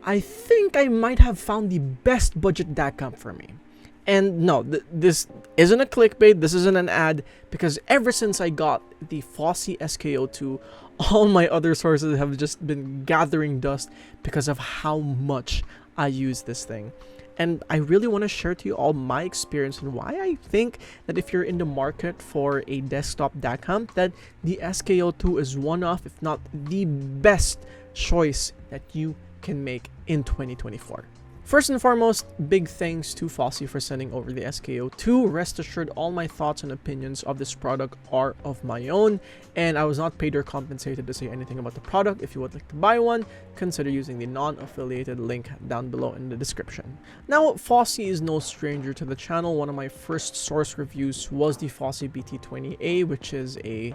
I think I might have found the best budget DAC amp for me. And no, this isn't a clickbait, this isn't an ad, because ever since I got the Fosi SK02, all my other sources have just been gathering dust because of how much I use this thing. And I really want to share to you all my experience and why I think that if you're in the market for a desktop DAC amp, that the SK02 is one of, if not the best choice that you can make in 2024. First and foremost, big thanks to Fosi for sending over the SK02. Rest assured, all my thoughts and opinions of this product are of my own, and I was not paid or compensated to say anything about the product. If you would like to buy one, consider using the non-affiliated link down below in the description. Now, Fosi is no stranger to the channel. One of my first source reviews was the Fosi BT20A, which is a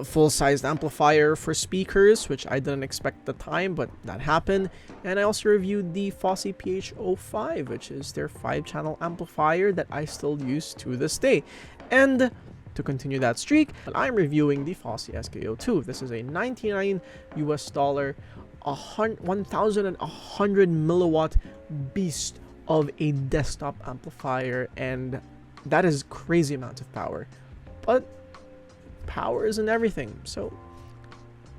full-sized amplifier for speakers, which I didn't expect at the time, but that happened. And I also reviewed the Fosi PH05, which is their 5-channel amplifier that I still use to this day. And to continue that streak, I'm reviewing the Fosi SK02. This is a $99 US, 1100 milliwatt beast of a desktop amplifier, and that is crazy amount of power. But power isn't everything. So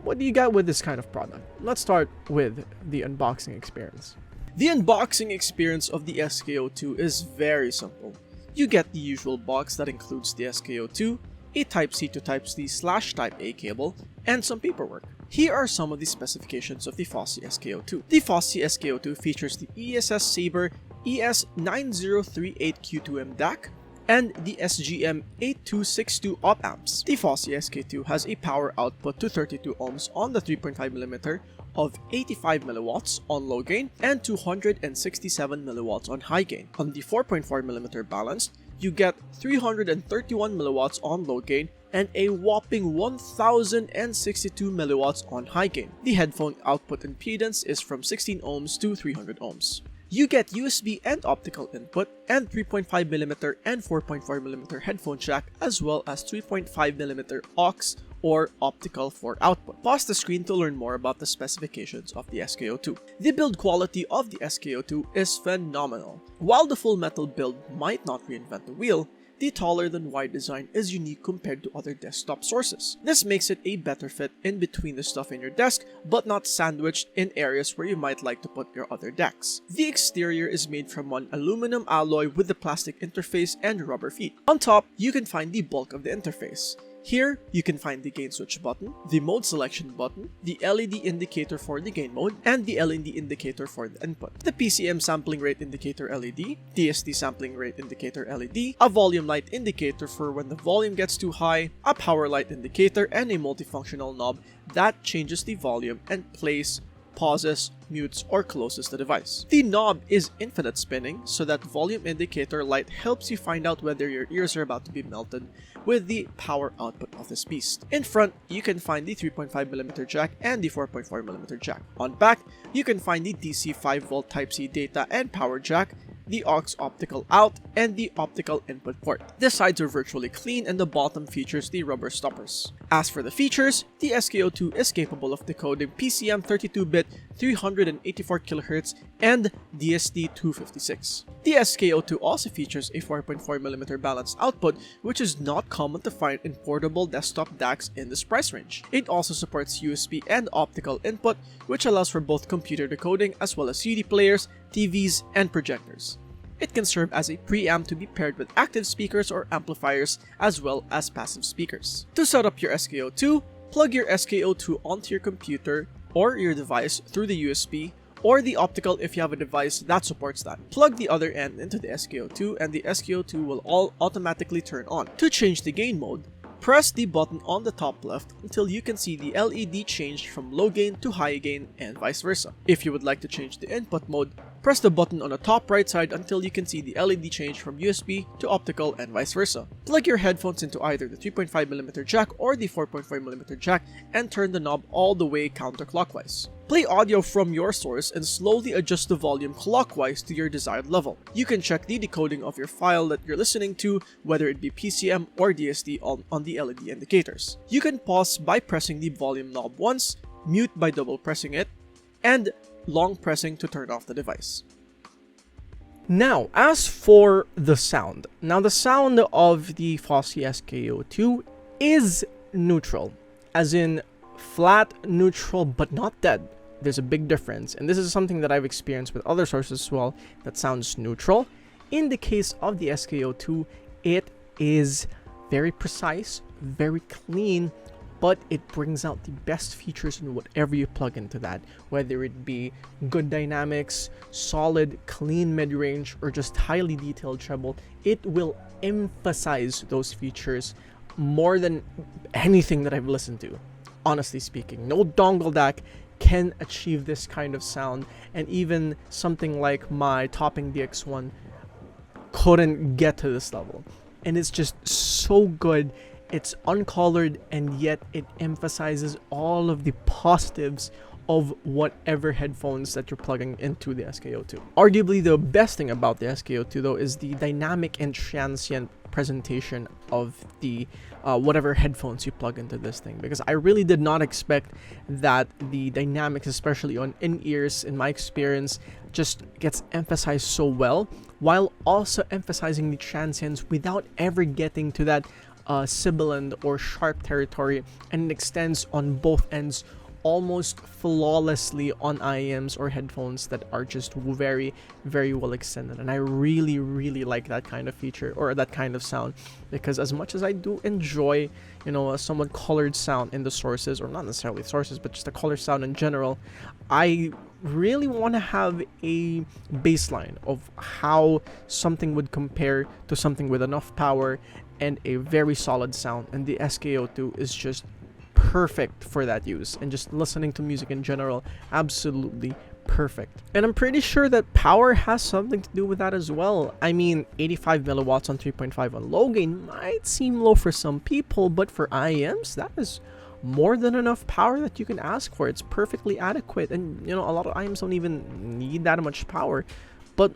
what do you got with this kind of product? Let's start with the unboxing experience. The unboxing experience of the SK02 is very simple. You get the usual box that includes the SK02, a Type-C to Type-C/Type-A cable, and some paperwork. Here are some of the specifications of the Fosi SK02. The Fosi SK02 features the ESS Sabre ES9038Q2M DAC, and the SGM8262 op amps. The Fosi SK2 has a power output to 32 ohms on the 3.5mm of 85 milliwatts on low gain and 267 milliwatts on high gain. On the 4.4mm balanced, you get 331 milliwatts on low gain and a whopping 1062 milliwatts on high gain. The headphone output impedance is from 16 ohms to 300 ohms. You get USB and optical input and 3.5mm and 4.4mm headphone jack, as well as 3.5mm aux or optical for output. Pause the screen to learn more about the specifications of the SK02. The build quality of the SK02 is phenomenal. While the full metal build might not reinvent the wheel, the taller than wide design is unique compared to other desktop sources. This makes it a better fit in between the stuff in your desk, but not sandwiched in areas where you might like to put your other decks. The exterior is made from an aluminum alloy with the plastic interface and rubber feet. On top, you can find the bulk of the interface. Here, you can find the gain switch button, the mode selection button, the LED indicator for the gain mode, and the LED indicator for the input, the PCM sampling rate indicator LED, DSD sampling rate indicator LED, a volume light indicator for when the volume gets too high, a power light indicator, and a multifunctional knob that changes the volume and plays, pauses, mutes, or closes the device. The knob is infinite spinning, so that volume indicator light helps you find out whether your ears are about to be melted with the power output of this beast. In front, you can find the 3.5mm jack and the 4.4mm jack. On back, you can find the DC 5V Type-C data and power jack, the aux optical out, and the optical input port. The sides are virtually clean and the bottom features the rubber stoppers. As for the features, the SK02 is capable of decoding PCM 32-bit 384kHz and DSD256. The SK02 also features a 4.4mm balanced output, which is not common to find in portable desktop DACs in this price range. It also supports USB and optical input, which allows for both computer decoding as well as CD players, TVs, and projectors. It can serve as a preamp to be paired with active speakers or amplifiers as well as passive speakers. To set up your SK02, plug your SK02 onto your computer or your device through the USB or the optical if you have a device that supports that. Plug the other end into the SK02 and the SK02 will all automatically turn on. To change the gain mode, press the button on the top left until you can see the LED change from low gain to high gain and vice versa. If you would like to change the input mode, press the button on the top right side until you can see the LED change from USB to optical and vice versa. Plug your headphones into either the 3.5mm jack or the 4.5mm jack and turn the knob all the way counterclockwise. Play audio from your source and slowly adjust the volume clockwise to your desired level. You can check the decoding of your file that you're listening to, whether it be PCM or DSD on the LED indicators. You can pause by pressing the volume knob once, mute by double pressing it, and long pressing to turn off the device. Now, as for the sound. Now, the sound of the Fosi SK02 is neutral, as in flat, neutral, but not dead. There's a big difference, and this is something that I've experienced with other sources as well that sounds neutral. In the case of the SK02, it is very precise, very clean, but it brings out the best features in whatever you plug into that, whether it be good dynamics, solid, clean mid-range, or just highly detailed treble. It will emphasize those features more than anything that I've listened to, honestly speaking. No dongle DAC can achieve this kind of sound, and even something like my Topping DX1 couldn't get to this level. And it's just so good. It's uncolored, and yet it emphasizes all of the positives of whatever headphones that you're plugging into the SK02. Arguably, the best thing about the SK02 though is the dynamic and transient presentation of the whatever headphones you plug into this thing, because I really did not expect that the dynamics, especially on in-ears, in my experience, just gets emphasized so well, while also emphasizing the transients without ever getting to that sibilant or sharp territory, and it extends on both ends almost flawlessly on IEMs or headphones that are just very, very well extended. And I really like that kind of feature, or that kind of sound, because as much as I do enjoy, you know, a somewhat colored sound in the sources, or not necessarily sources, but just a colored sound in general, I really want to have a baseline of how something would compare to something with enough power and a very solid sound, and the SK02 is just perfect for that use. And just listening to music in general, absolutely perfect. And I'm pretty sure that power has something to do with that as well. I mean, 85 milliwatts on 3.5 on low gain might seem low for some people, but for IEMs, that is more than enough power that you can ask for. It's perfectly adequate, and you know, a lot of IEMs don't even need that much power. But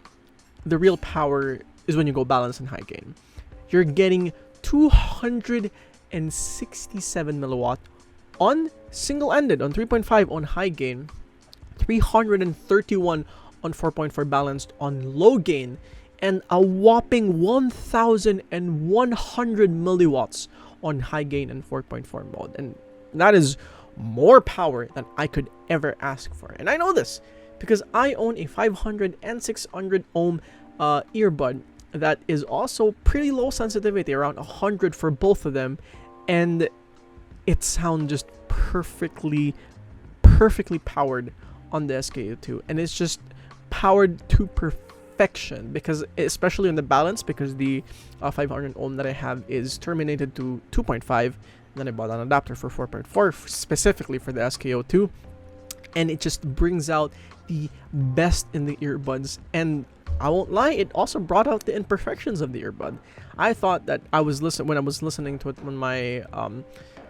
the real power is when you go balance and high gain. You're getting 267 milliwatt on single-ended on 3.5 on high gain, 331 on 4.4 balanced on low gain, and a whopping 1100 milliwatts on high gain and 4.4 mode. And that is more power than I could ever ask for. And I know this because I own a 500 and 600 ohm earbud that is also pretty low sensitivity, around 100 for both of them, and it sounds just perfectly powered on the SK02, and it's just powered to perfection, because especially on the balance, because the 500 ohm that I have is terminated to 2.5. Then I bought an adapter for 4.4 specifically for the SK02, and it just brings out the best in the earbuds. And I won't lie, it also brought out the imperfections of the earbud. I thought that when I was listening to it on my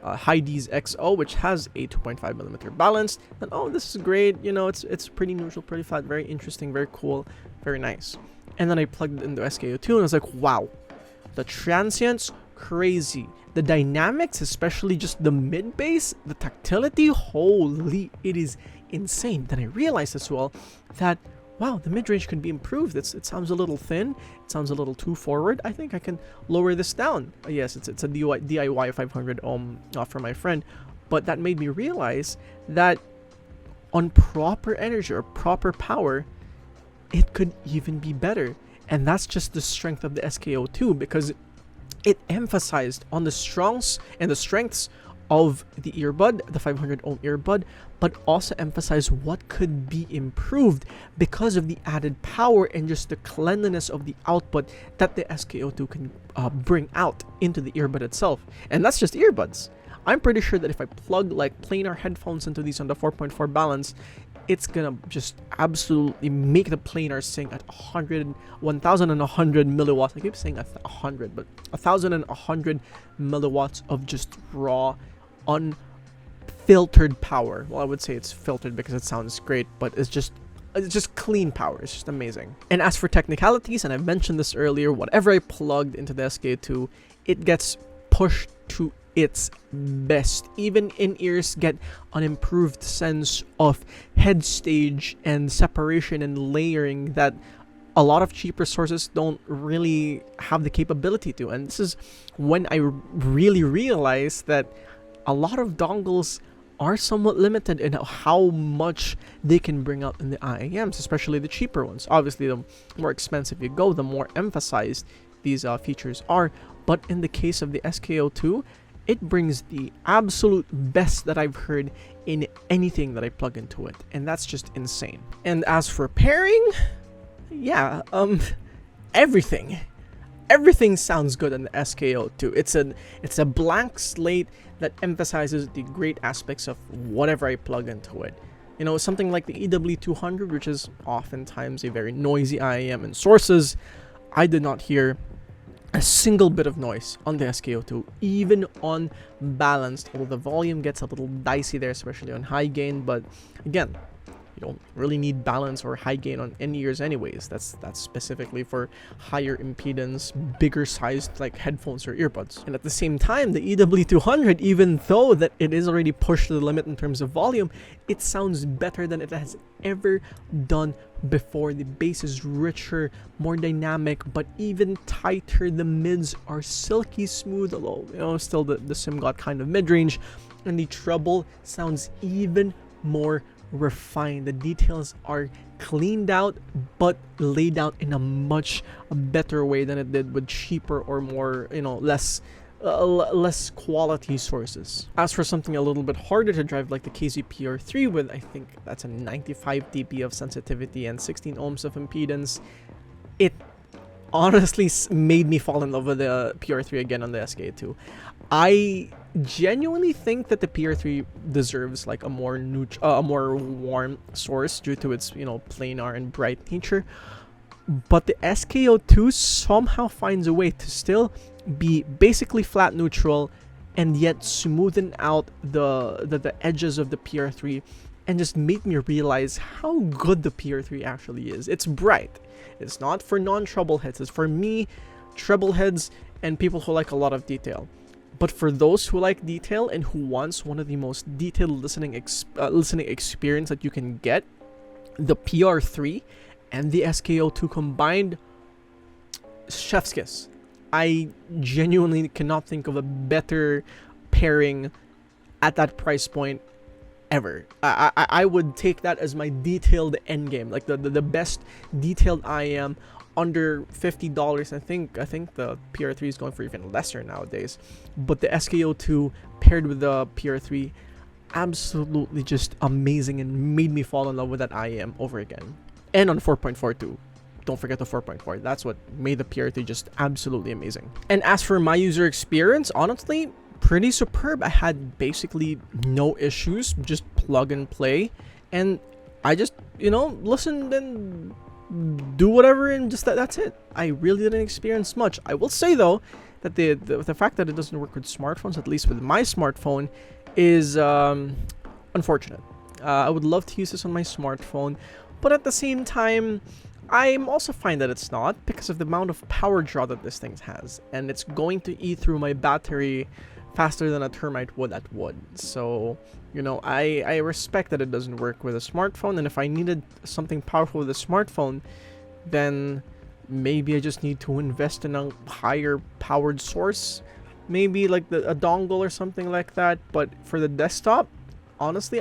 Hydees XO, which has a 2.5mm balance, then oh, this is great, you know, it's pretty neutral, pretty flat, very interesting, very cool, very nice. And then I plugged it into SK02 and I was like, wow, the transients, crazy. The dynamics, especially just the mid bass, the tactility, holy, it is insane. Then I realized as well that wow, the mid-range can be improved. It sounds a little thin. It sounds a little too forward. I think I can lower this down. Yes, it's a DIY 500 ohm from my friend. But that made me realize that on proper energy or proper power, it could even be better. And that's just the strength of the SK02, because it emphasized on the strengths of the earbud, the 500 ohm earbud, but also emphasize what could be improved because of the added power and just the cleanliness of the output that the SK02 can bring out into the earbud itself. And that's just earbuds. I'm pretty sure that if I plug like planar headphones into these on the 4.4 balance, it's gonna just absolutely make the planar sing at 1100 milliwatts. I keep saying 100, but 1100 milliwatts of just raw, unfiltered power. Well, I would say it's filtered because it sounds great, but it's just clean power. It's just amazing. And as for technicalities, and I mentioned this earlier, whatever I plugged into the SK2, it gets pushed to its best. Even in-ears get an improved sense of head stage and separation and layering that a lot of cheaper sources don't really have the capability to. And this is when I really realized that a lot of dongles are somewhat limited in how much they can bring out in the IAMs, especially the cheaper ones. Obviously, the more expensive you go, the more emphasized these features are. But in the case of the SK02, it brings the absolute best that I've heard in anything that I plug into it. And that's just insane. And as for pairing, yeah, everything sounds good on the SK02. It's a blank slate that emphasizes the great aspects of whatever I plug into it. You know, something like the EW200, which is oftentimes a very noisy IAM and sources, I did not hear a single bit of noise on the SK02, even on balanced, although the volume gets a little dicey there, especially on high gain. But again, you don't really need balance or high gain on in-ears anyways. That's specifically for higher impedance, bigger sized like headphones or earbuds. And at the same time, the EW200, even though that it is already pushed to the limit in terms of volume, it sounds better than it has ever done before. The bass is richer, more dynamic, but even tighter. The mids are silky smooth, although, you know, still the sim got kind of mid-range, and the treble sounds even more refined. The details are cleaned out but laid out in a much better way than it did with cheaper or more, you know, less quality sources. As for something a little bit harder to drive like the KZ-PR3 with, I think that's a 95 dB of sensitivity and 16 ohms of impedance, it honestly made me fall in love with the PR3 again on the SK2. I genuinely think that the PR3 deserves like a more warm source due to its, you know, planar and bright nature, but the SK02 somehow finds a way to still be basically flat neutral and yet smoothen out the edges of the PR3 and just make me realize how good the PR3 actually is. It's bright. It's not for non-treble heads. It's for me, treble heads, and people who like a lot of detail. But for those who like detail and who wants one of the most detailed listening experience that you can get, the PR3 and the SK02 combined, chef's kiss. I genuinely cannot think of a better pairing at that price point ever. I would take that as my detailed endgame, like the best detailed IAM under $50. I think the PR3 is going for even lesser nowadays, but the SK02 paired with the PR3, absolutely just amazing and made me fall in love with that IAM over again. And on 4.4 too. Don't forget the 4.4. That's what made the PR3 just absolutely amazing. And as for my user experience, honestly, pretty superb. I had basically no issues, just plug and play, and I just, you know, listen and do whatever, and just that's it. I really didn't experience much. I will say though that the fact that it doesn't work with smartphones, at least with my smartphone, is unfortunate. I would love to use this on my smartphone, but at the same time, I'm also fine that it's not, because of the amount of power draw that this thing has, and it's going to eat through my battery faster than a termite would at wood. So, you know, I respect that it doesn't work with a smartphone, and if I needed something powerful with a smartphone, then maybe I just need to invest in a higher powered source, maybe like a dongle or something like that. But for the desktop, honestly,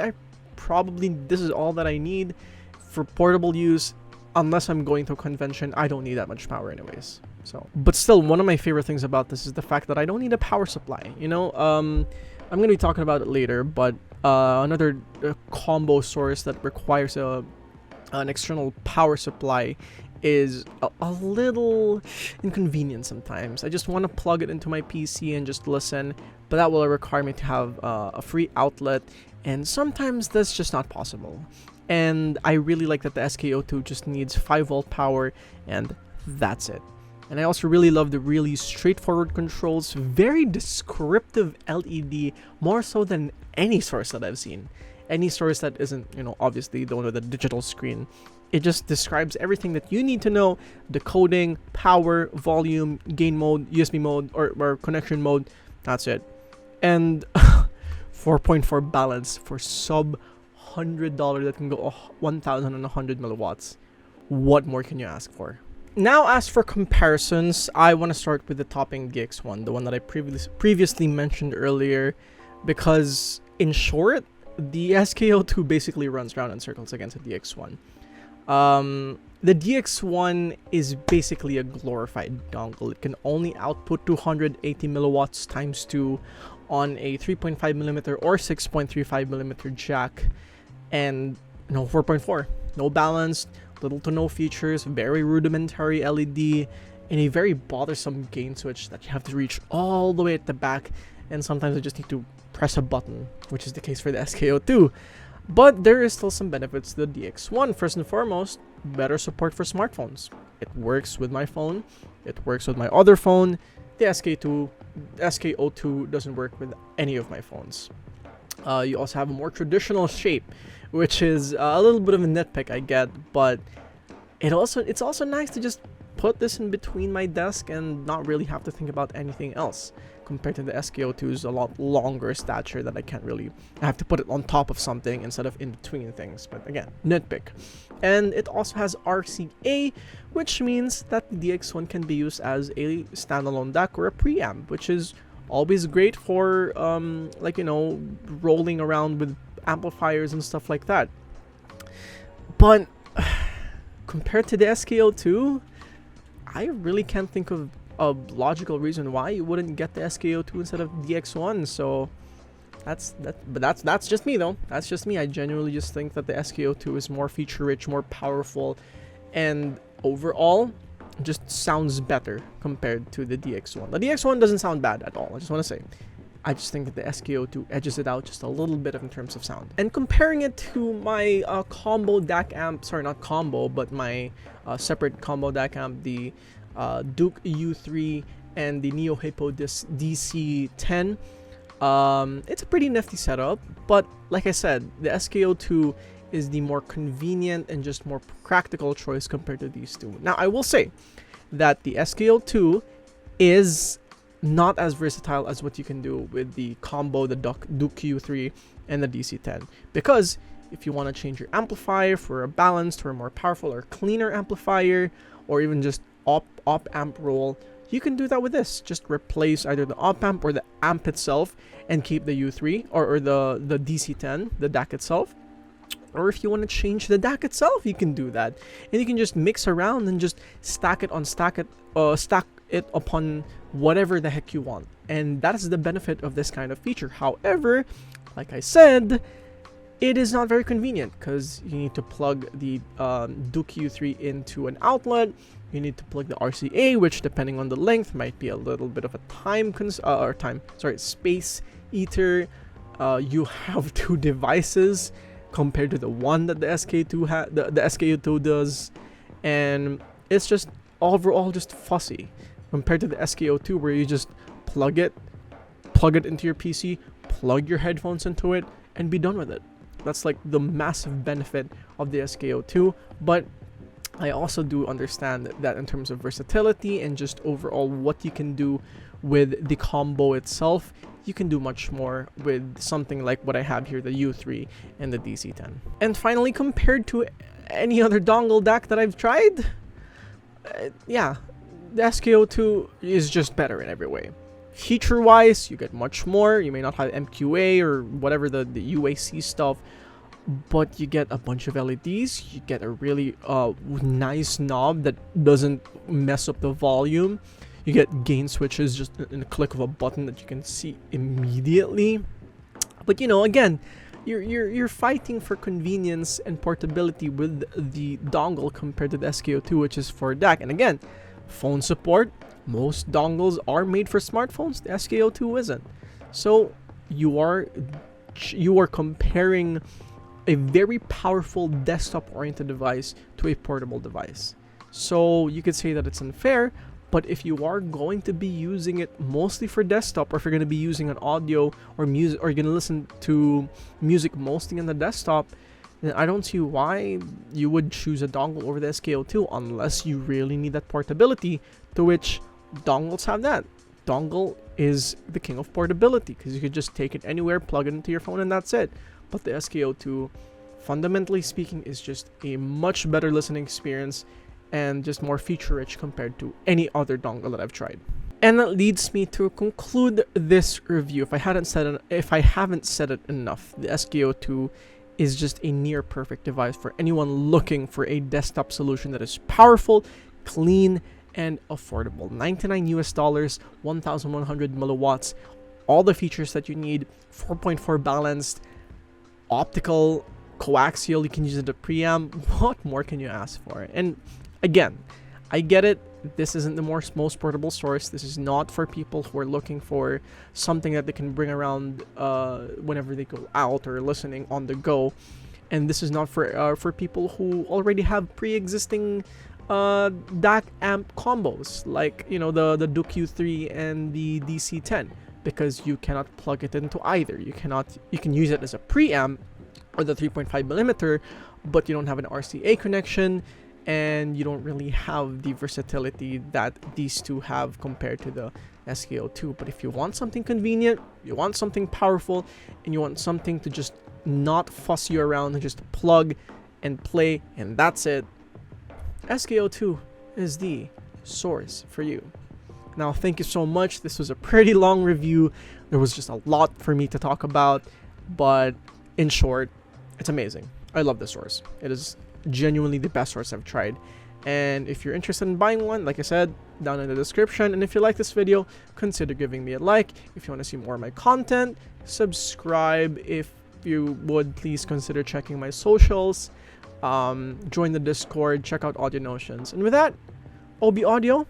this is all that I need for portable use. Unless I'm going to a convention, I don't need that much power anyways. So, but still, one of my favorite things about this is the fact that I don't need a power supply. You know, I'm going to be talking about it later, but another combo source that requires an external power supply is a little inconvenient sometimes. I just want to plug it into my PC and just listen, but that will require me to have a free outlet, and sometimes that's just not possible. And I really like that the SK02 just needs 5-volt power, and that's it. And I also really love the really straightforward controls, very descriptive LED, more so than any source that I've seen. Any source that isn't, you know, obviously the one with a digital screen. It just describes everything that you need to know: decoding, power, volume, gain mode, USB mode, or connection mode. That's it. and 4.4 balance for sub $100 that can go 1,100 milliwatts. What more can you ask for? Now, as for comparisons, I want to start with the Topping DX1, the one that I previously mentioned earlier, because in short, the SK02 basically runs round in circles against the DX1. The DX1 is basically a glorified dongle. It can only output 280 milliwatts times 2 on a 3.5mm or 6.35mm jack, and no 4.4, no balance, little to no features, very rudimentary LED, and a very bothersome gain switch that you have to reach all the way at the back, and sometimes you just need to press a button, which is the case for the SK02. But there is still some benefits to the DX1. First and foremost, better support for smartphones. It works with my phone, it works with my other phone. The SK02 doesn't work with any of my phones. You also have a more traditional shape, which is a little bit of a nitpick, I get, but it's also nice to just put this in between my desk and not really have to think about anything else, compared to the SK02's a lot longer stature that I have to put it on top of something instead of in between things. But again, nitpick. And it also has RCA, which means that the DX1 can be used as a standalone DAC or a preamp, which is always great for rolling around with amplifiers and stuff like that. But compared to the SK02, I really can't think of a logical reason why you wouldn't get the SK02 instead of DX1. So that's just me though. That's just me. I genuinely just think that the SK02 is more feature rich, more powerful, and overall just sounds better compared to the DX1. The DX1 doesn't sound bad at all, I just want to say. I just think that the SK02 edges it out just a little bit in terms of sound. And comparing it to my combo DAC amp, sorry, not combo, but my separate combo DAC amp, the Douk U3 and the Neohipo DC10, it's a pretty nifty setup, but like I said, the SK02 is the more convenient and just more practical choice compared to these two. Now, I will say that the SK02 is not as versatile as what you can do with the combo, the Douk U3 and the DC10, because if you want to change your amplifier for a balanced or a more powerful or cleaner amplifier, or even just op amp roll, you can do that with this. Just replace either the op amp or the amp itself and keep the U3 or the DC10, the DAC itself. Or if you want to change the DAC itself, you can do that, and you can just mix around and just stack it upon whatever the heck you want. And that is the benefit of this kind of feature. However, like I said, it is not very convenient because you need to plug the Douk U3 into an outlet. You need to plug the RCA, which depending on the length might be a little bit of a space eater. You have two devices compared to the one that the SK02 does, and it's just overall just fussy compared to the SK02, where you just plug it into your PC, plug your headphones into it, and be done with it. That's like the massive benefit of the SK02. But I also do understand that in terms of versatility and just overall what you can do with the combo itself, you can do much more with something like what I have here, the U3 and the DC10. And finally, compared to any other dongle DAC that I've tried, yeah, the SK02 is just better in every way. Feature-wise, you get much more. You may not have MQA or whatever the UAC stuff, but you get a bunch of LEDs. You get a really nice knob that doesn't mess up the volume. You get gain switches just in a click of a button that you can see immediately. But again, you're fighting for convenience and portability with the dongle compared to the SK02, which is for DAC. And again, phone support. Most dongles are made for smartphones. The SK02 isn't. So you are comparing a very powerful desktop-oriented device to a portable device. So you could say that it's unfair. But if you are going to be using it mostly for desktop, or if you're going to be using an audio or music, or you're going to listen to music mostly on the desktop, then I don't see why you would choose a dongle over the SK02 unless you really need that portability, to which dongles have that. Dongle is the king of portability, because you could just take it anywhere, plug it into your phone, and that's it. But the SK02, fundamentally speaking, is just a much better listening experience and just more feature rich compared to any other dongle that I've tried. And that leads me to conclude this review. If I haven't said it enough, the SK02 is just a near perfect device for anyone looking for a desktop solution that is powerful, clean, and affordable. $99 US, 1100 milliwatts, all the features that you need, 4.4 balanced, optical, coaxial, you can use it as a preamp. What more can you ask for? And again, I get it, this isn't the most portable source. This is not for people who are looking for something that they can bring around whenever they go out or listening on the go. And this is not for people who already have pre-existing DAC amp combos, like, you know, the Douk Q3 and the DC10, because you cannot plug it into either. You can use it as a preamp or the 3.5 millimeter, but you don't have an RCA connection, and you don't really have the versatility that these two have compared to the SK02. But if you want something convenient, you want something powerful, and you want something to just not fuss you around and just plug and play, and that's it, SK02 is the source for you. Now, thank you so much. This was a pretty long review. There was just a lot for me to talk about, but in short, it's amazing. I love this source. It is genuinely the best source I've tried. And if you're interested in buying one, like I said, down in the description. And if you like this video, consider giving me a like. If you want to see more of my content, subscribe. If you would, please consider checking my socials. Join the Discord, check out Audio Notions. And with that, obodio,